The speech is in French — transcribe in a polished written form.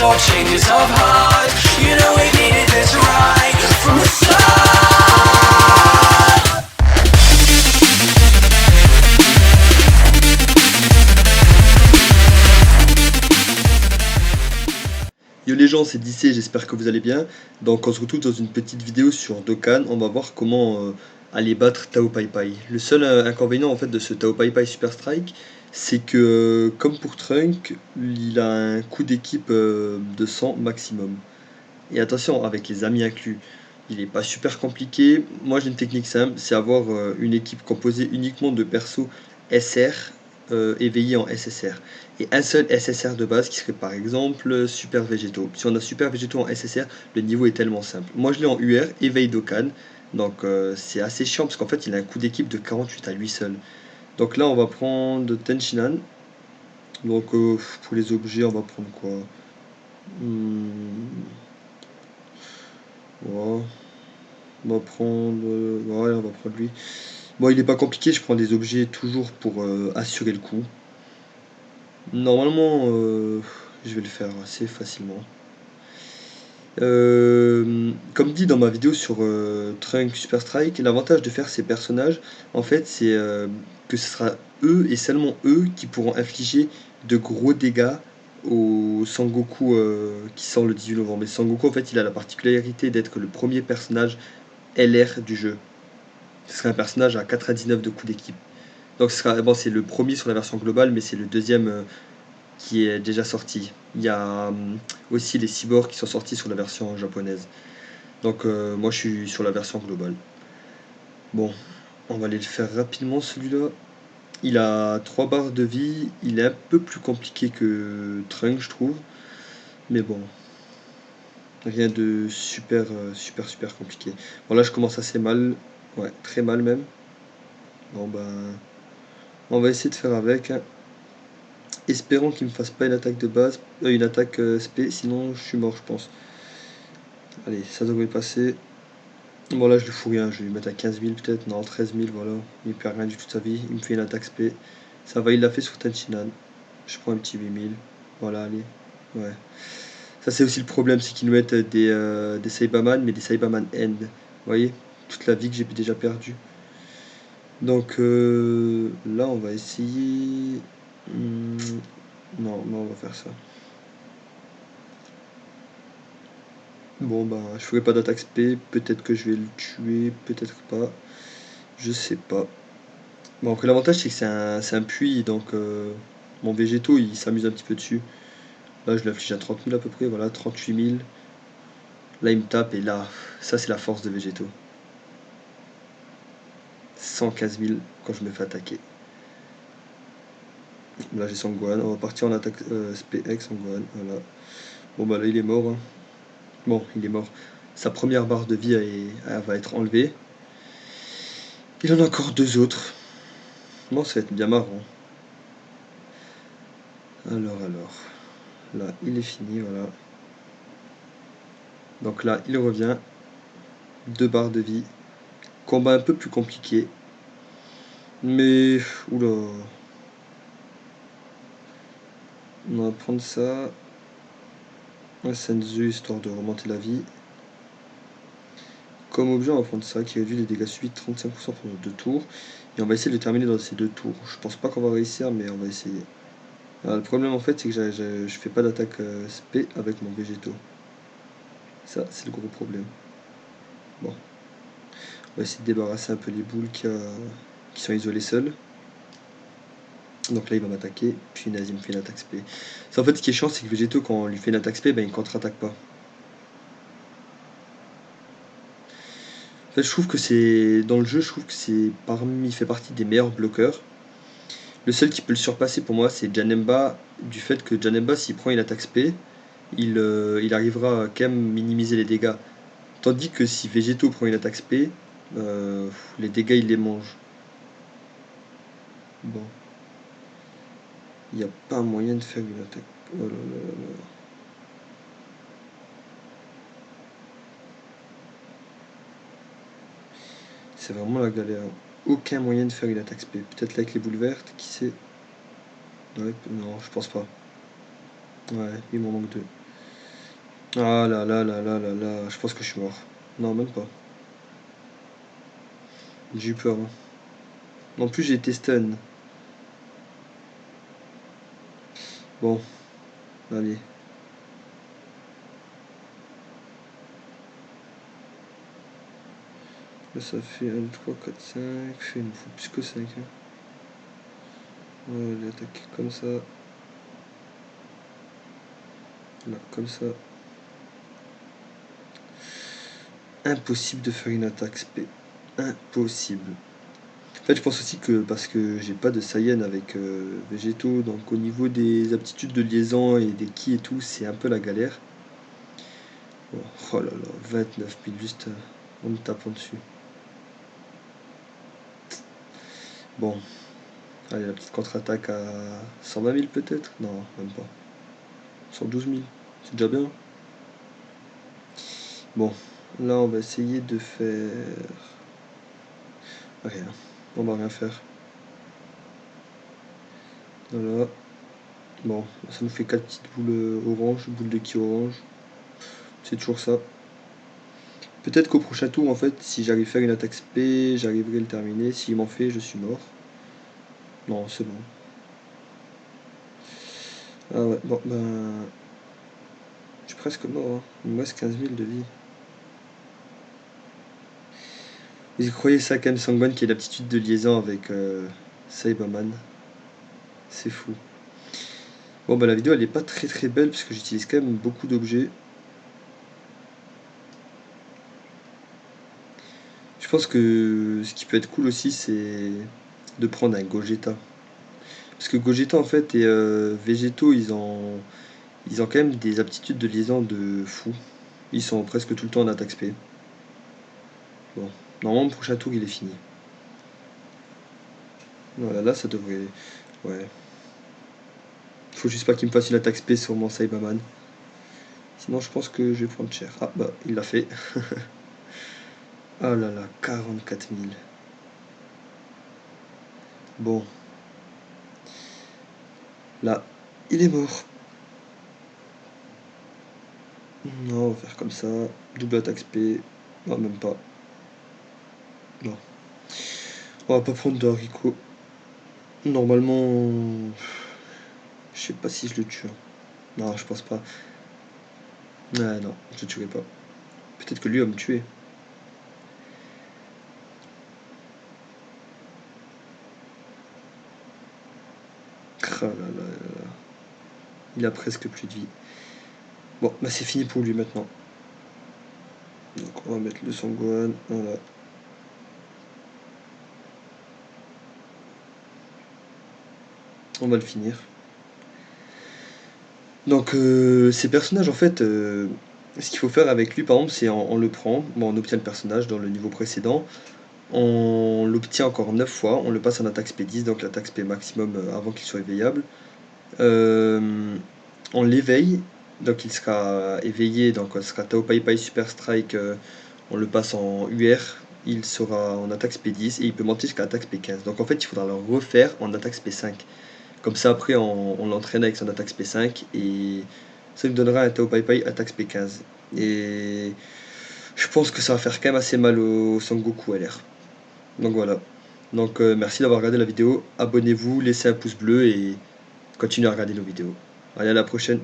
no changes of heart. You know we needed this right from the start. Yo les gens, c'est Dicé, j'espère que vous allez bien. Donc on se retrouve dans une petite vidéo sur Dokkan, on va voir comment aller battre Tao Pai Pai. Le seul inconvénient en fait de ce Tao Pai Pai Super Strike, c'est que comme pour Trunk, il a un coût d'équipe de 100 maximum. Et attention, avec les amis inclus, il n'est pas super compliqué. Moi j'ai une technique simple, c'est avoir une équipe composée uniquement de persos SR éveillés en SSR. Et un seul SSR de base qui serait par exemple Super Végétaux. Si on a Super Végétaux en SSR, le niveau est tellement simple. Moi je l'ai en UR, éveil Dokkan. Donc c'est assez chiant parce qu'en fait il a un coût d'équipe de 48 à lui seul. Donc là on va prendre Tenshinhan. Donc pour les objets on va prendre quoi? Ouais. On va prendre. Ouais, on va prendre lui. Bon, il est pas compliqué, je prends des objets toujours pour assurer le coup. Normalement, je vais le faire assez facilement. Comme dit dans ma vidéo sur Trunk Super Strike, l'avantage de faire ces personnages, en fait, c'est que ce sera eux et seulement eux qui pourront infliger de gros dégâts au Sangoku qui sort le 18 novembre. Mais Sangoku, en fait, il a la particularité d'être le premier personnage LR du jeu. Ce serait un personnage à 99 de coups d'équipe. Donc ce sera, bon, c'est le premier sur la version globale, mais c'est le deuxième qui est déjà sorti. Il y a aussi les cyborgs qui sont sortis sur la version japonaise. Donc moi je suis sur la version globale. Bon, on va aller le faire rapidement celui-là. Il a 3 barres de vie, il est un peu plus compliqué que Trunk je trouve. Mais bon, rien de super compliqué. Bon là je commence assez mal, ouais, très mal même. Bon ben, on va essayer de faire avec, hein. Espérons qu'il me fasse pas une attaque de base, une attaque SP, sinon je suis mort je pense. Allez, ça devrait passer. Bon là je lui fous rien, je vais lui mettre à 15 000 peut-être, non 13 000 voilà. Il perd rien du tout de sa vie, il me fait une attaque SP. Ça va, il l'a fait sur Tenshinhan. Je prends un petit 8 000. Voilà, allez. Ouais. Ça c'est aussi le problème, c'est qu'ils nous mettent des Saibaman, mais des Saibaman End. Vous voyez? Toute la vie que j'ai déjà perdue. Donc là on va essayer. Non, on va faire ça. Bon bah je ferai pas d'attaque SP, peut-être que je vais le tuer, peut-être pas. Je sais pas. Bon après l'avantage c'est que c'est un puits, donc mon végétaux il s'amuse un petit peu dessus. Là je l'afflige à 30 000 à peu près, voilà, 38 000. Là il me tape et là, ça c'est la force de végétaux. 115 000 quand je me fais attaquer. Là j'ai Sangohan, on va partir en attaque SP avec Sangohan, voilà. Bon bah là il est mort, hein. Bon il est mort. Sa première barre de vie elle va être enlevée. Il en a encore deux autres. Bon ça va être bien marrant. Alors. Là il est fini, voilà. Donc là il revient. 2 barres de vie. Combat un peu plus compliqué. Mais. Oula. On va prendre ça. Un Senzu histoire de remonter la vie. Comme objet, on va prendre ça qui réduit les dégâts subis de 35% pendant 2 tours. Et on va essayer de le terminer dans ces 2 tours. Je pense pas qu'on va réussir, mais on va essayer. Alors, le problème en fait, c'est que je fais pas d'attaque SP avec mon végétaux. Ça, c'est le gros problème. Bon. On va essayer de débarrasser un peu les boules qui sont isolées seules. Donc là il va m'attaquer, puis Nazi me fait une attaque SP. Ça, en fait ce qui est chiant c'est que Végétaux quand on lui fait une attaque SP, ben, il contre-attaque pas. En fait je trouve que c'est. Dans le jeu je trouve que il fait partie des meilleurs bloqueurs. Le seul qui peut le surpasser pour moi c'est Janemba, du fait que Janemba s'il prend une attaque SP, il arrivera quand même minimiser les dégâts. Tandis que si Végétaux prend une attaque SP, les dégâts il les mange. Bon. Il n'y a pas moyen de faire une attaque. Oh là là là là. C'est vraiment la galère. Aucun moyen de faire une attaque SP. Peut-être là avec les boules vertes, qui sait? Ouais, non, je pense pas. Ouais, il m'en manque deux. Ah là là là là là là, je pense que je suis mort. Non, même pas. J'ai eu peur. Hein. En plus, j'ai été stun. Bon, allez. Là, ça fait 1, 2, 3, 4, 5. Il me faut plus que 5. Hein. On va aller attaquer comme ça. Là, comme ça. Impossible de faire une attaque spé. Impossible. En fait, je pense aussi que parce que j'ai pas de Saiyan avec végétaux, donc au niveau des aptitudes de liaison et des ki et tout, c'est un peu la galère. Oh, oh là là, 29 000 juste en me tapant dessus. Bon, allez, la petite contre-attaque à 120 000 peut-être? Non, même pas. 112 000, c'est déjà bien. Bon, là on va essayer de faire... Rien, on va rien faire. Voilà. Bon, ça nous fait 4 petites boules orange, boules de ki orange. C'est toujours ça. Peut-être qu'au prochain tour, en fait, si j'arrive à faire une attaque spé, j'arriverai à le terminer. S'il m'en fait, je suis mort. Non, c'est bon. Ah ouais, bon, ben... Je suis presque mort, hein. Il me reste 15 000 de vie. Vous croyez ça quand même, Sangwan, qui a l'aptitude de liaison avec Cyberman? C'est fou. Bon, bah la vidéo, elle est pas très très belle, parce que j'utilise quand même beaucoup d'objets. Je pense que ce qui peut être cool aussi, c'est de prendre un Gogeta. Parce que Gogeta, en fait, et Végétaux, ils ont quand même des aptitudes de liaison de fou. Ils sont presque tout le temps en attaque spé. Bon, normalement, le prochain tour, il est fini. Voilà, là, ça devrait... Ouais. Faut juste pas qu'il me fasse une attaque spé sur mon Cyberman. Sinon, je pense que je vais prendre cher. Ah, bah, il l'a fait. Ah là là, 44 000. Bon. Là, il est mort. Non, on va faire comme ça. Double attaque spé. Non, même pas. Non. On va pas prendre de haricot. Normalement... Je sais pas si je le tue. Hein. Non, je pense pas. Ouais, non, je le tuerai pas. Peut-être que lui va me tuer. Ah là là là là. Il a presque plus de vie. Bon, bah c'est fini pour lui maintenant. Donc on va mettre le Sangwan. Voilà. On va le finir. Donc ces personnages en fait, ce qu'il faut faire avec lui par exemple, c'est on le prend, bon, on obtient le personnage dans le niveau précédent, on l'obtient encore 9 fois, on le passe en attaque spé 10, donc l'attaque spé maximum avant qu'il soit éveillable. On l'éveille, donc il sera éveillé, donc ce sera Tao Pai Pai Super Strike, on le passe en UR, il sera en attaque spé 10 et il peut monter jusqu'à attaque spé 15. Donc en fait il faudra le refaire en attaque spé 5. Comme ça, après, on l'entraîne avec son attaque SP5 et ça lui donnera un Tao Pai Pai attaque SP15. Et je pense que ça va faire quand même assez mal au Sangoku LR. Donc voilà. Donc merci d'avoir regardé la vidéo. Abonnez-vous, laissez un pouce bleu et continuez à regarder nos vidéos. Allez, à la prochaine.